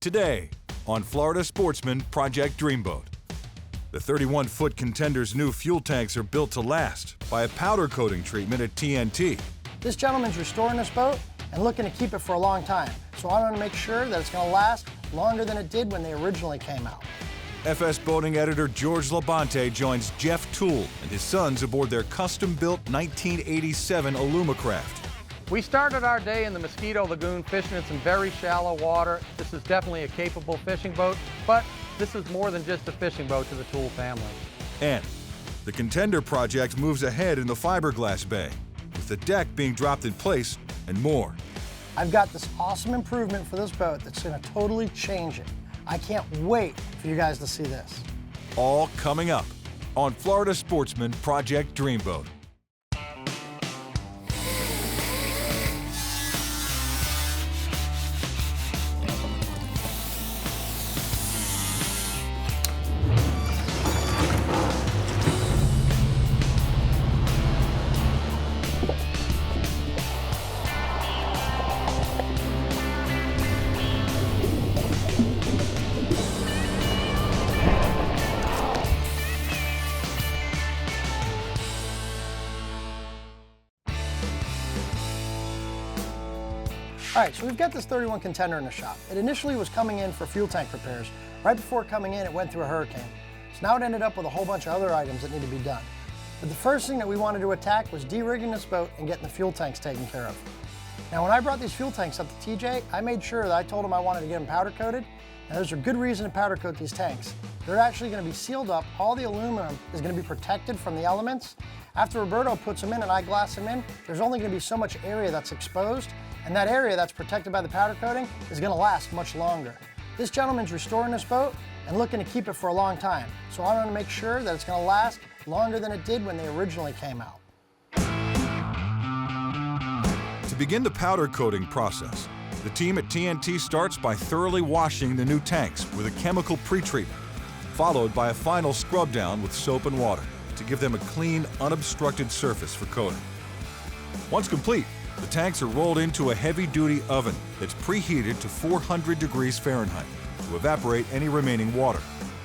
Today on Florida Sportsman Project Dreamboat. The 31-foot Contender's new fuel tanks are built to last by a powder coating treatment at TNT. This gentleman's restoring this boat and looking to keep it for a long time, so I want to make sure that it's going to last longer than it did when they originally came out. FS Boating editor George Labonte joins Jeff Toole and his sons aboard their custom-built 1987 Alumacraft. We started our day in the Mosquito Lagoon fishing in some very shallow water. This is definitely a capable fishing boat, but this is more than just a fishing boat to the Toole family. And the Contender project moves ahead in the fiberglass bay, with the deck being dropped in place and more. I've got this awesome improvement for this boat that's going to totally change it. I can't wait for you guys to see this. All coming up on Florida Sportsman Project Dreamboat. All right, so we've got this 31 Contender in the shop. It initially was coming in for fuel tank repairs. Right before coming in, it went through a hurricane. So now it ended up with a whole bunch of other items that need to be done. But the first thing that we wanted to attack was de-rigging this boat and getting the fuel tanks taken care of. Now, when I brought these fuel tanks up to TJ, I made sure that I told him I wanted to get them powder coated. Now, there's a good reason to powder coat these tanks. They're actually going to be sealed up. All the aluminum is going to be protected from the elements. After Roberto puts them in and I glass them in, there's only going to be so much area that's exposed, and that area that's protected by the powder coating is going to last much longer. This gentleman's restoring this boat and looking to keep it for a long time, so I want to make sure that it's going to last longer than it did when they originally came out. To begin the powder coating process, the team at TNT starts by thoroughly washing the new tanks with a chemical pretreatment, followed by a final scrub down with soap and water to give them a clean, unobstructed surface for coating. Once complete, the tanks are rolled into a heavy-duty oven that's preheated to 400 degrees Fahrenheit to evaporate any remaining water.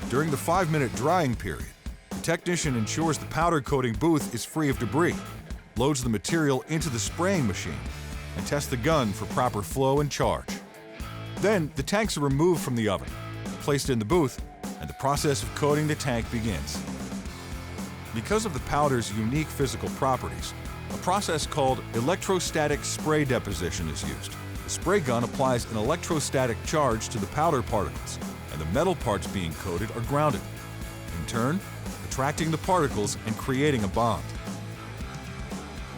During the 5-minute drying period, the technician ensures the powder coating booth is free of debris, loads the material into the spraying machine, and tests the gun for proper flow and charge. Then, the tanks are removed from the oven, placed in the booth, and the process of coating the tank begins. Because of the powder's unique physical properties, a process called electrostatic spray deposition is used. The spray gun applies an electrostatic charge to the powder particles, and the metal parts being coated are grounded, in turn, attracting the particles and creating a bond.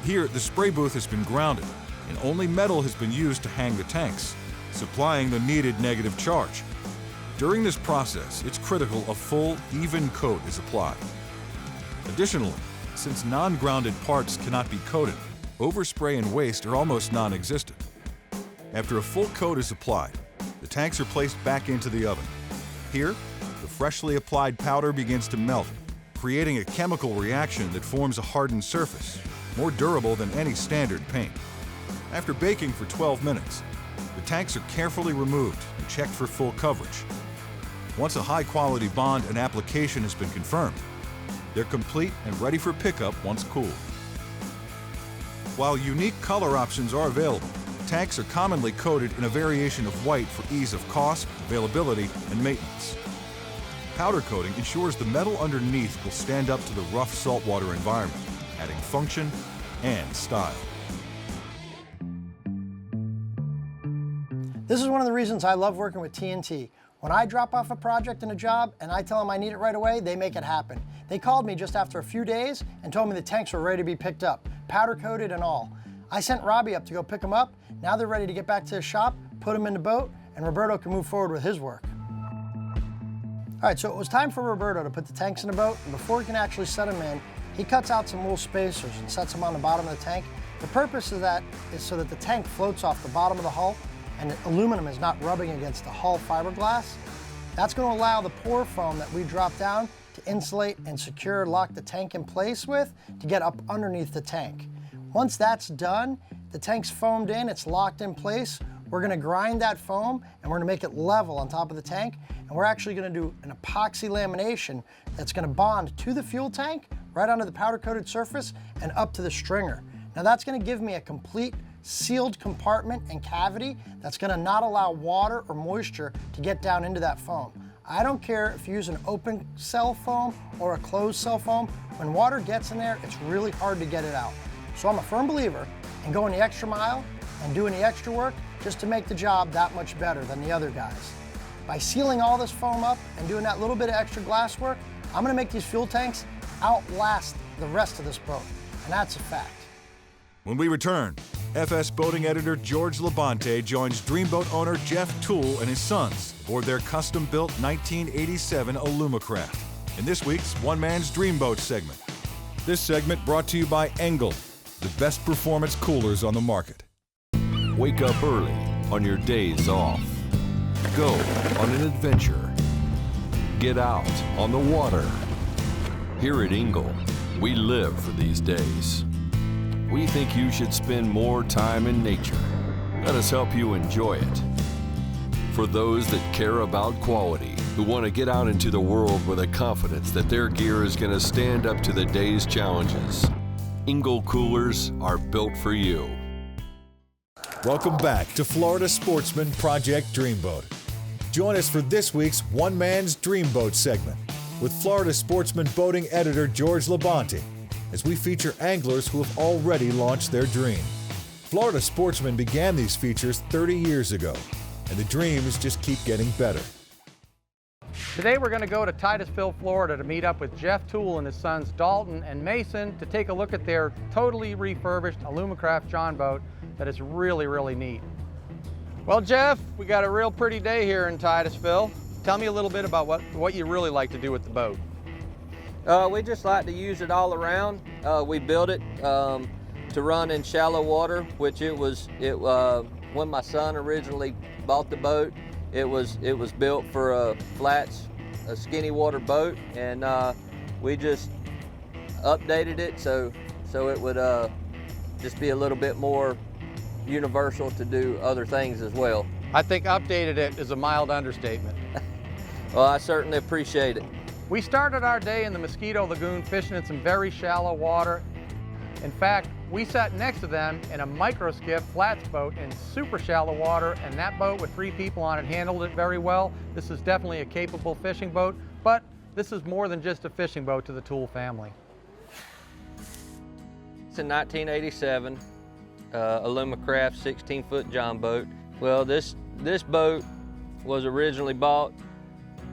Here, the spray booth has been grounded, and only metal has been used to hang the tanks, supplying the needed negative charge. During this process, it's critical a full, even coat is applied. Additionally, since non-grounded parts cannot be coated, overspray and waste are almost non-existent. After a full coat is applied, the tanks are placed back into the oven. Here, the freshly applied powder begins to melt, creating a chemical reaction that forms a hardened surface, more durable than any standard paint. After baking for 12 minutes, the tanks are carefully removed and checked for full coverage. Once a high-quality bond and application has been confirmed, they're complete and ready for pickup once cooled. While unique color options are available, tanks are commonly coated in a variation of white for ease of cost, availability, and maintenance. Powder coating ensures the metal underneath will stand up to the rough saltwater environment, adding function and style. This is one of the reasons I love working with TNT. When I drop off a project and a job and I tell them I need it right away, they make it happen. They called me just after a few days and told me the tanks were ready to be picked up, powder coated and all. I sent Robbie up to go pick them up. Now they're ready to get back to the shop, put them in the boat, and Roberto can move forward with his work. All right, so it was time for Roberto to put the tanks in the boat, and before he can actually set them in, he cuts out some wool spacers and sets them on the bottom of the tank. The purpose of that is so that the tank floats off the bottom of the hull and the aluminum is not rubbing against the hull fiberglass. That's going to allow the pour foam that we drop down to insulate and secure, lock the tank in place with to get up underneath the tank. Once that's done, the tank's foamed in, it's locked in place. We're gonna grind that foam and we're gonna make it level on top of the tank, and we're actually gonna do an epoxy lamination that's gonna bond to the fuel tank, right onto the powder coated surface and up to the stringer. Now that's gonna give me a complete sealed compartment and cavity that's gonna not allow water or moisture to get down into that foam. I don't care if you use an open cell foam or a closed cell foam, when water gets in there, it's really hard to get it out. So I'm a firm believer in going the extra mile and doing the extra work just to make the job that much better than the other guys. By sealing all this foam up and doing that little bit of extra glass work, I'm gonna make these fuel tanks outlast the rest of this boat, and that's a fact. When we return, FS boating editor George Labonte joins Dreamboat owner Jeff Toole and his sons aboard their custom-built 1987 Alumacraft in this week's One Man's Dreamboat segment. This segment brought to you by Engel, the best performance coolers on the market. Wake up early on your days off. Go on an adventure. Get out on the water. Here at Engel, we live for these days. We think you should spend more time in nature. Let us help you enjoy it. For those that care about quality, who want to get out into the world with a confidence that their gear is going to stand up to the day's challenges, Engel coolers are built for you. Welcome back to Florida Sportsman Project Dreamboat. Join us for this week's One Man's Dreamboat segment with Florida Sportsman boating editor George Labonte as we feature anglers who have already launched their dream. Florida Sportsman began these features 30 years ago, and the dreams just keep getting better. Today we're going to go to Titusville, Florida to meet up with Jeff Toole and his sons Dalton and Mason to take a look at their totally refurbished Alumacraft John boat that is really, really neat. Well, Jeff, we got a real pretty day here in Titusville. Tell me a little bit about what you really like to do with the boat. We just like to use it all around. We built it to run in shallow water, which when my son originally bought the boat, it was built for a skinny water boat, and we just updated it so it would just be a little bit more universal to do other things as well. I think updated it is a mild understatement. Well, I certainly appreciate it. We started our day in the Mosquito Lagoon fishing in some very shallow water. In fact, we sat next to them in a micro skiff flats boat in super shallow water, and that boat with 3 people on it handled it very well. This is definitely a capable fishing boat, but this is more than just a fishing boat to the Toole family. It's a 1987 Alumacraft 16-foot John boat. Well, this boat was originally bought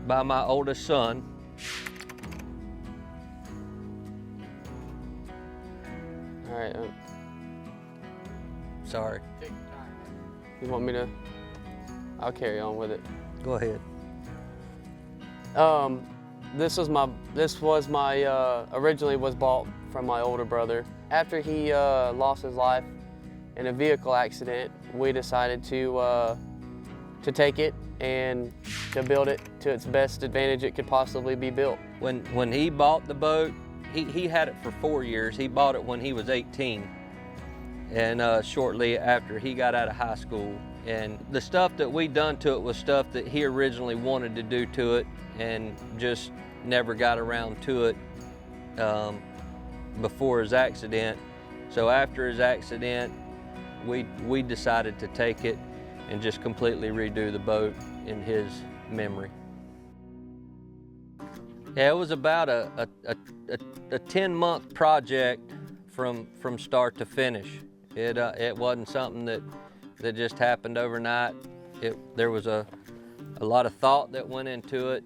by my oldest son. All right. Sorry. Take your time. You want me to? I'll carry on with it. Go ahead. This was my originally was bought from my older brother. After he lost his life in a vehicle accident, we decided to take it and to build it to its best advantage it could possibly be built. When he bought the boat, he had it for 4 years. He bought it when he was 18, and shortly after he got out of high school. And the stuff that we done to it was stuff that he originally wanted to do to it and just never got around to it before his accident. So after his accident, we decided to take it and just completely redo the boat in his memory. Yeah, it was about a 10-month project from start to finish. It wasn't something that just happened overnight. There was a lot of thought that went into it,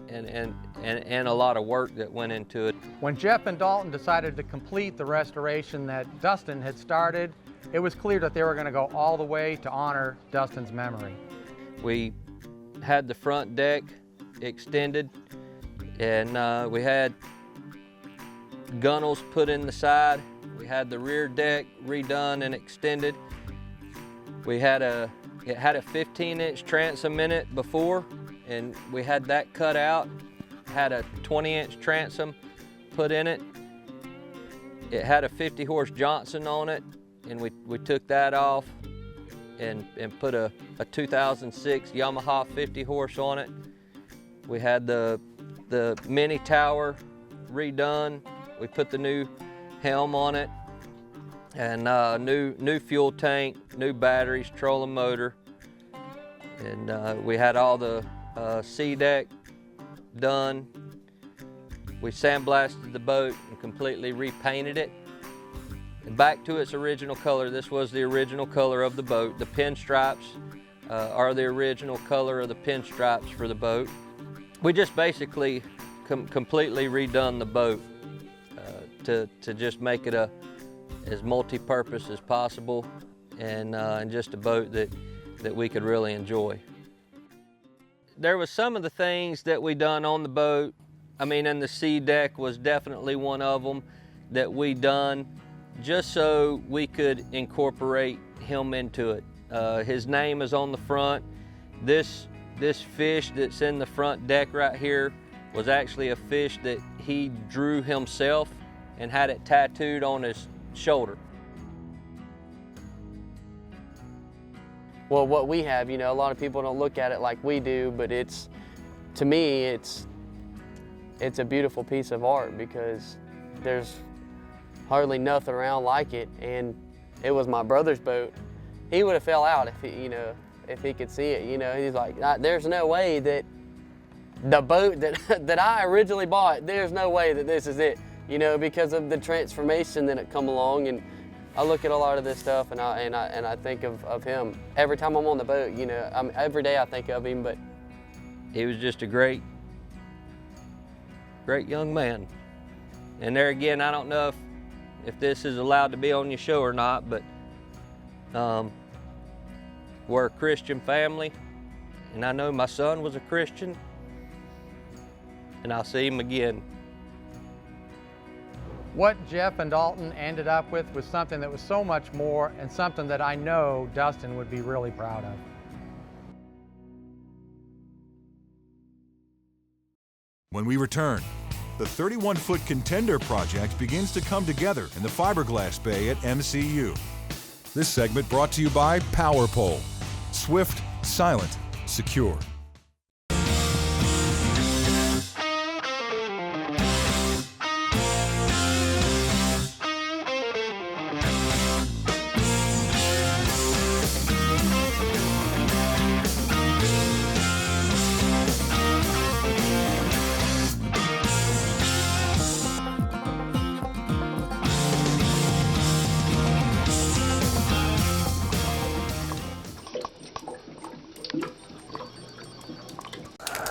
and a lot of work that went into it. When Jeff and Dalton decided to complete the restoration that Dustin had started, it was clear that they were going to go all the way to honor Dustin's memory. We had the front deck extended, and we had gunnels put in the side. We had the rear deck redone and extended. It had a 15-inch transom in it before, and we had that cut out. Had a 20-inch transom put in it. It had a 50-horse Johnson on it, and we took that off. and put a 2006 Yamaha 50 horse on it. We had the mini tower redone. We put the new helm on it, and new fuel tank, new batteries, trolling motor, and we had all the sea deck done. We sandblasted the boat and completely repainted it. And back to its original color. This was the original color of the boat. The pinstripes are the original color of the pinstripes for the boat. We just basically completely redone the boat to just make it as multi-purpose as possible, and just a boat that we could really enjoy. There was some of the things that we done on the boat. I mean, and the sea deck was definitely one of them that we done just so we could incorporate him into it. His name is on the front. This fish that's in the front deck right here was actually a fish that he drew himself and had it tattooed on his shoulder. Well, what we have, you know, a lot of people don't look at it like we do, but to me, it's a beautiful piece of art because there's hardly nothing around like it, and it was my brother's boat. He would have fell out if he could see it. You know, he's like, there's no way that the boat that I originally bought, there's no way that this is it. You know, because of the transformation that had come along, and I look at a lot of this stuff and I think of him every time I'm on the boat. You know, every day I think of him. But he was just a great young man. And there again, I don't know if this is allowed to be on your show or not, but we're a Christian family, and I know my son was a Christian, and I'll see him again. What Jeff and Dalton ended up with was something that was so much more, and something that I know Dustin would be really proud of. When we return, the 31-foot Contender project begins to come together in the fiberglass bay at MCU. This segment brought to you by Power Pole. Swift, silent, secure.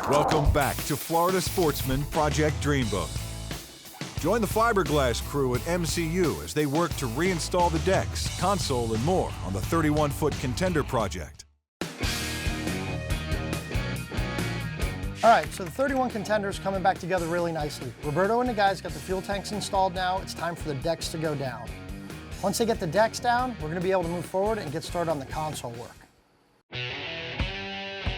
Welcome back to Florida Sportsman Project Dreamboat. Join the fiberglass crew at MCU as they work to reinstall the decks, console, and more on the 31-foot Contender project. All right, so the 31 Contender is coming back together really nicely. Roberto and the guys got the fuel tanks installed now. It's time for the decks to go down. Once they get the decks down, we're going to be able to move forward and get started on the console work.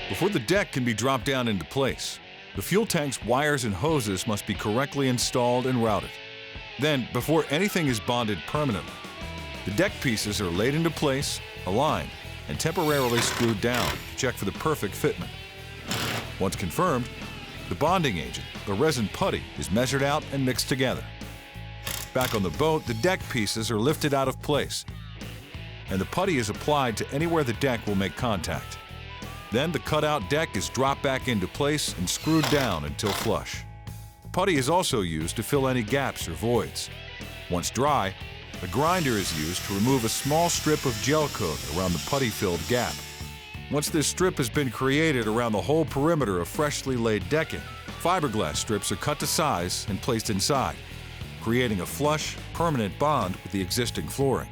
Before the deck can be dropped down into place, the fuel tank's wires and hoses must be correctly installed and routed. Then, before anything is bonded permanently, the deck pieces are laid into place, aligned, and temporarily screwed down to check for the perfect fitment. Once confirmed, the bonding agent, the resin putty, is measured out and mixed together. Back on the boat, the deck pieces are lifted out of place, and the putty is applied to anywhere the deck will make contact. Then the cutout deck is dropped back into place and screwed down until flush. Putty is also used to fill any gaps or voids. Once dry, a grinder is used to remove a small strip of gel coat around the putty-filled gap. Once this strip has been created around the whole perimeter of freshly laid decking, fiberglass strips are cut to size and placed inside, creating a flush, permanent bond with the existing flooring.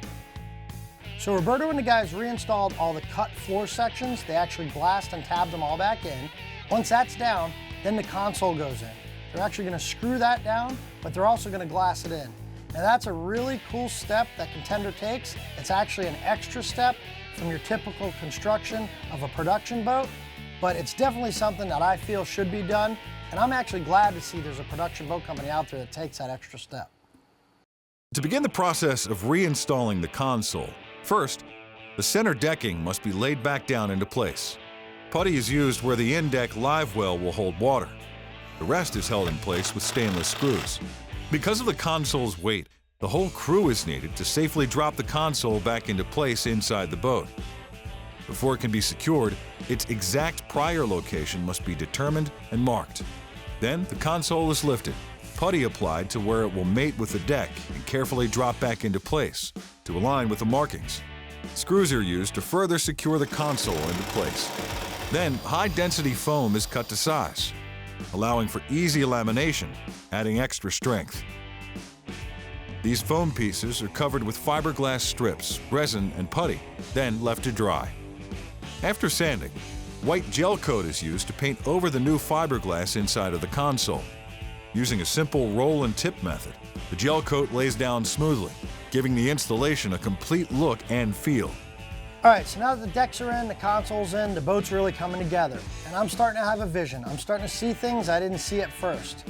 So Roberto and the guys reinstalled all the cut floor sections. They actually glassed and tabbed them all back in. Once that's down, then the console goes in. They're actually going to screw that down, but they're also going to glass it in. Now that's a really cool step that Contender takes. It's actually an extra step from your typical construction of a production boat, but it's definitely something that I feel should be done, and I'm actually glad to see there's a production boat company out there that takes that extra step. To begin the process of reinstalling the console, first, The center decking must be laid back down into place. Putty is used where the in-deck live well will hold water. The rest is held in place with stainless screws. Because of the console's weight, the whole crew is needed to safely drop the console back into place inside the boat. Before it can be secured, its exact prior location must be determined and marked. Then the console is lifted, putty applied to where it will mate with the deck and carefully drop back into place to align with the markings. Screws are used to further secure the console into place. Then high-density foam is cut to size, allowing for easy lamination, adding extra strength. These foam pieces are covered with fiberglass strips, resin, and putty, then left to dry. After sanding, white gel coat is used to paint over the new fiberglass inside of the console. Using a simple roll and tip method, the gel coat lays down smoothly, giving the installation a complete look and feel. All right, so now that the decks are in, the console's in, the boat's really coming together. And I'm starting to have a vision. I'm starting to see things I didn't see at first.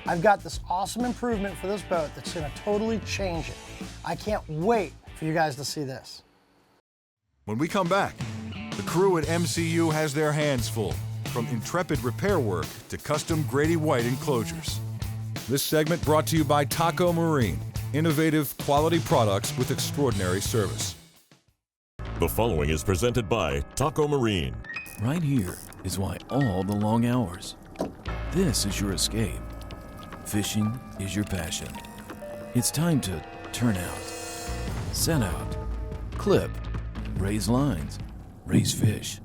I've got this awesome improvement for this boat that's gonna totally change it. I can't wait for you guys to see this. When we come back, the crew at MCU has their hands full, from Intrepid repair work to custom Grady White enclosures. This segment brought to you by Taco Marine, innovative quality products with extraordinary service. The following is presented by Taco Marine. Right here is why all the long hours. This is your escape. Fishing is your passion. It's time to turn out, set out, clip, raise lines, raise fish.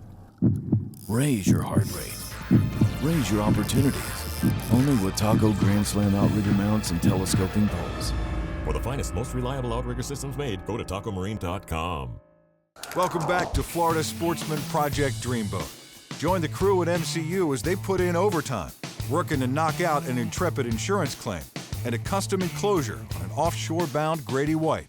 Raise your heart rate. Raise your opportunities. Only with Taco Grand Slam outrigger mounts and telescoping poles. For the finest, most reliable outrigger systems made, go to tacomarine.com. Welcome back to Florida Sportsman Project Dreamboat. Join the crew at MCU as they put in overtime, working to knock out an Intrepid insurance claim and a custom enclosure on an offshore-bound Grady White.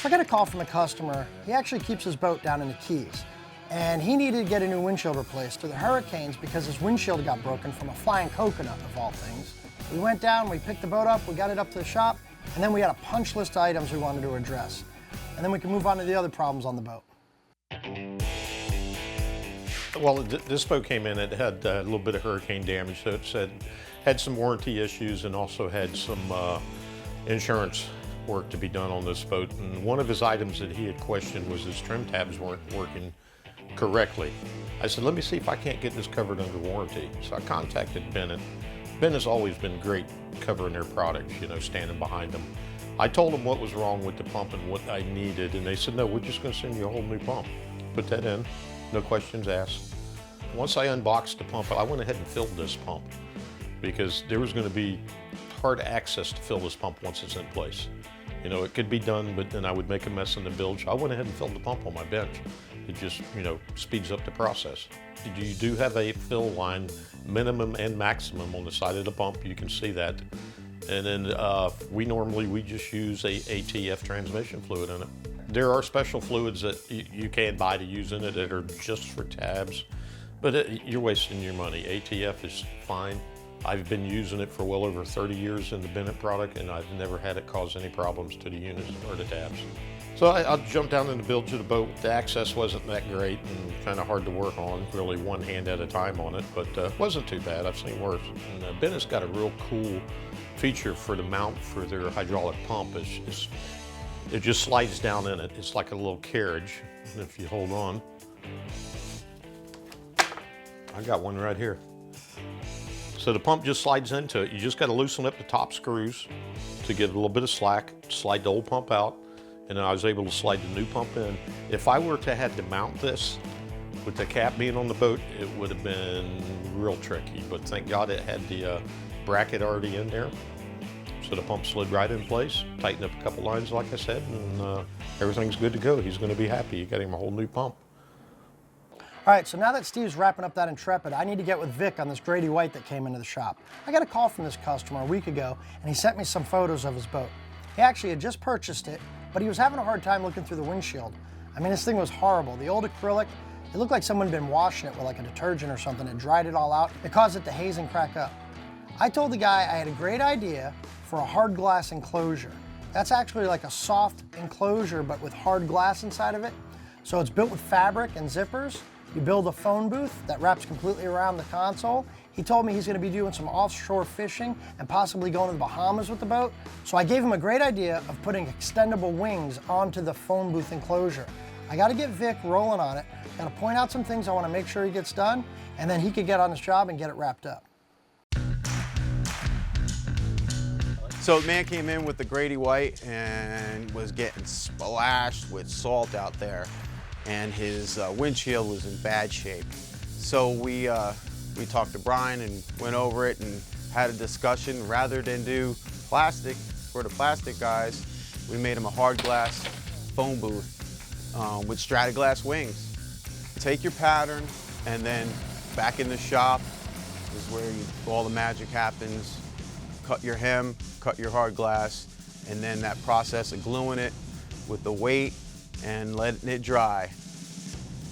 I got a call from a customer. He actually keeps his boat down in the Keys, and he needed to get a new windshield replaced for the hurricanes because his windshield got broken from a flying coconut, of all things. We went down, we picked the boat up, we got it up to the shop, and then we had a punch list of items we wanted to address. And then we can move on to the other problems on the boat. Well, this boat came in, it had a little bit of hurricane damage, so it had some warranty issues and also had some insurance work to be done on this boat. And one of his items that he had questioned was his trim tabs weren't working correctly. I said, let me see if I can't get this covered under warranty. So I contacted Bennett. Ben has always been great covering their products, you know, standing behind them. I told them what was wrong with the pump and what I needed, and they said, no, we're just gonna send you a whole new pump. Put that in, no questions asked. Once I unboxed the pump, I went ahead and filled this pump because there was gonna be hard access to fill this pump once it's in place. You know, it could be done, but then I would make a mess in the build. So I went ahead and filled the pump on my bench. It just, you know, speeds up the process. You do have a fill line, minimum and maximum on the side of the pump. You can see that. And then we just use a ATF transmission fluid in it. There are special fluids that you can buy to use in it that are just for tabs, but you're wasting your money. ATF is fine. I've been using it for well over 30 years in the Bennett product, and I've never had it cause any problems to the units or the tabs. So I jumped down in the bilge of the boat. The access wasn't that great and kind of hard to work on, really one hand at a time on it, but it wasn't too bad. I've seen worse. And Bennett's got a real cool feature for the mount for their hydraulic pump. It just slides down in it. It's like a little carriage. And if you hold on, I got one right here. So the pump just slides into it. You just got to loosen up the top screws to get a little bit of slack, slide the old pump out, and then I was able to slide the new pump in. If I were to have to mount this with the cap being on the boat, it would have been real tricky, but thank God it had the bracket already in there. So the pump slid right in place, tightened up a couple lines like I said, and everything's good to go. He's going to be happy. You got him a whole new pump. All right, so now that Steve's wrapping up that Intrepid, I need to get with Vic on this Grady White that came into the shop. I got a call from this customer a week ago, and he sent me some photos of his boat. He actually had just purchased it, but he was having a hard time looking through the windshield. I mean, this thing was horrible. The old acrylic, it looked like someone had been washing it with like a detergent or something. It dried it all out. It caused it to haze and crack up. I told the guy I had a great idea for a hard glass enclosure. That's actually like a soft enclosure, but with hard glass inside of it. So it's built with fabric and zippers. You build a phone booth that wraps completely around the console. He told me he's going to be doing some offshore fishing and possibly going to the Bahamas with the boat. So I gave him a great idea of putting extendable wings onto the phone booth enclosure. I got to get Vic rolling on it. Got to point out some things I want to make sure he gets done, and then he could get on his job and get it wrapped up. So the man came in with the Grady White and was getting splashed with salt out there, and his windshield was in bad shape. So we talked to Brian and went over it and had a discussion. Rather than do plastic for the plastic guys, we made him a hard glass phone booth with Stratoglass wings. Take your pattern, and then back in the shop is where all the magic happens. Cut your hem, cut your hard glass, and then that process of gluing it with the weight and letting it dry.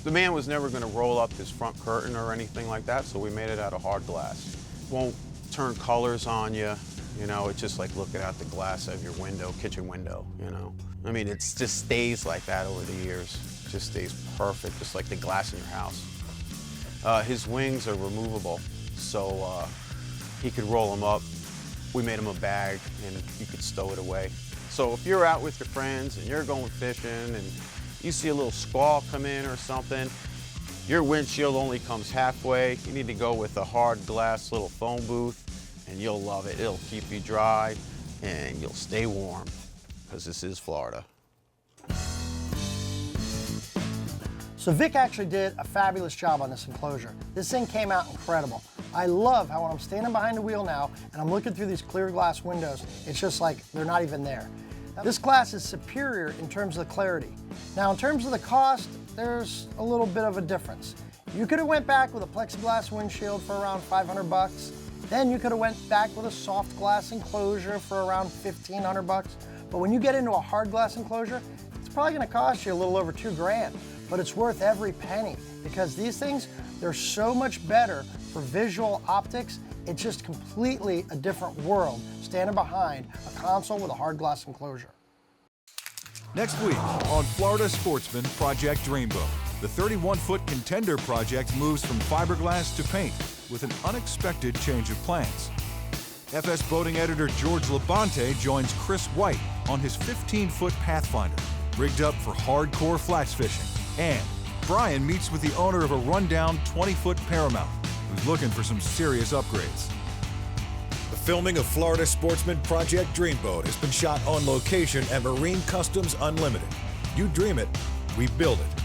The man was never going to roll up his front curtain or anything like that, so we made it out of hard glass. Won't turn colors on you, you know, it's just like looking out the glass of your window, kitchen window, you know. I mean, it just stays like that over the years. It just stays perfect, just like the glass in your house. His wings are removable, so he could roll them up. We made him a bag, and you could stow it away. So if you're out with your friends and you're going fishing and you see a little squall come in or something, your windshield only comes halfway. You need to go with a hard glass little phone booth, and you'll love it. It'll keep you dry, and you'll stay warm, because this is Florida. So Vic actually did a fabulous job on this enclosure. This thing came out incredible. I love how when I'm standing behind the wheel now and I'm looking through these clear glass windows, it's just like they're not even there. This glass is superior in terms of the clarity. Now in terms of the cost, there's a little bit of a difference. You could have went back with a plexiglass windshield for around 500 bucks. Then you could have went back with a soft glass enclosure for around 1,500 bucks. But when you get into a hard glass enclosure, it's probably gonna cost you a little over $2,000. But it's worth every penny, because these things, they're so much better for visual optics. It's just completely a different world standing behind a console with a hard glass enclosure. Next week on Florida Sportsman Project Dreamboat, the 31-foot Contender project moves from fiberglass to paint with an unexpected change of plans. FS Boating editor George Labonte joins Chris White on his 15-foot Pathfinder, rigged up for hardcore flats fishing. And Brian meets with the owner of a rundown 20-foot Paramount, who's looking for some serious upgrades. The filming of Florida Sportsman Project Dreamboat has been shot on location at Marine Customs Unlimited. You dream it, we build it.